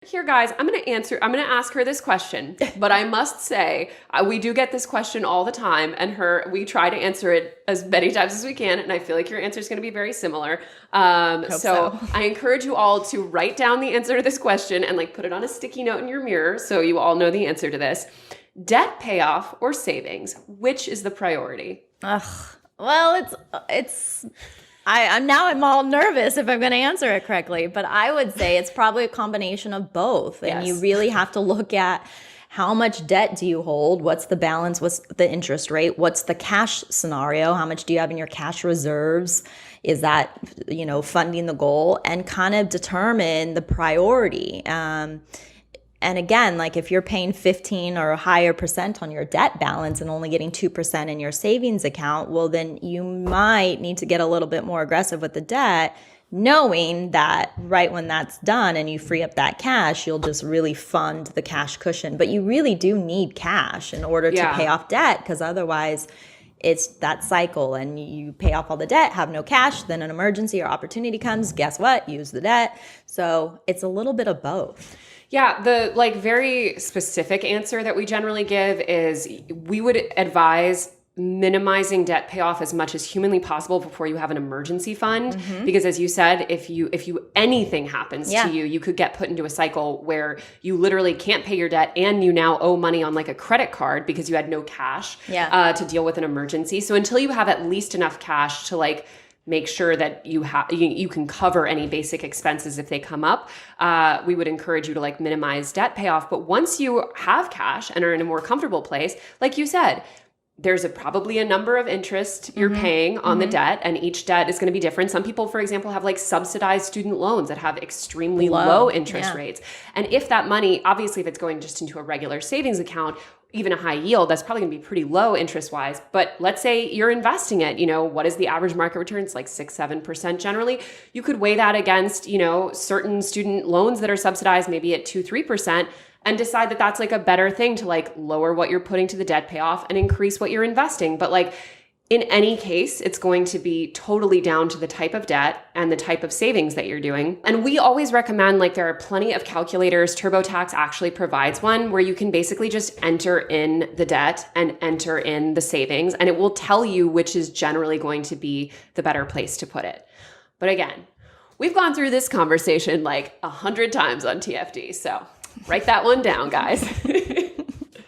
Here, guys, I'm going to ask her this question, but I must say, we do get this question all the time, and we try to answer it as many times as we can, and I feel like your answer is going to be very similar. So I encourage you all to write down the answer to this question and like put it on a sticky note in your mirror so you all know the answer to this. Debt payoff or savings? Which is the priority? Well, I'm all nervous if I'm going to answer it correctly, but I would say it's probably a combination of both. And you really have to look at how much debt do you hold? What's the balance? What's the interest rate? What's the cash scenario? How much do you have in your cash reserves? Is that, funding the goal? And kind of determine the priority. And again, like if you're paying 15 or a higher percent on your debt balance and only getting 2% in your savings account, well, then you might need to get a little bit more aggressive with the debt, knowing that right when that's done and you free up that cash, you'll just really fund the cash cushion. But you really do need cash in order to pay off debt, because otherwise it's that cycle and you pay off all the debt, have no cash, then an emergency or opportunity comes, guess what? Use the debt. So it's a little bit of both. Yeah, the very specific answer that we generally give is we would advise minimizing debt payoff as much as humanly possible before you have an emergency fund. Mm-hmm. Because as you said, if anything happens to you, you could get put into a cycle where you literally can't pay your debt and you now owe money on like a credit card because you had no cash to deal with an emergency. So until you have at least enough cash to like make sure that you can cover any basic expenses if they come up, we would encourage you to like minimize debt payoff. But once you have cash and are in a more comfortable place, like you said, there's probably a number of interest you're paying on the debt, and each debt is going to be different. Some people, for example, have like subsidized student loans that have extremely low interest rates. And if that money, obviously if it's going just into a regular savings account, even a high yield, that's probably going to be pretty low interest wise. But let's say you're investing it, what is the average market return? It's like 6-7% generally. You could weigh that against, certain student loans that are subsidized maybe at 2-3%. And decide that that's like a better thing to like lower what you're putting to the debt payoff and increase what you're investing. But like in any case, it's going to be totally down to the type of debt and the type of savings that you're doing. And we always recommend, like, there are plenty of calculators. TurboTax actually provides one where you can basically just enter in the debt and enter in the savings, and it will tell you which is generally going to be the better place to put it. But again, we've gone through this conversation like 100 times on TFD, so write that one down, guys.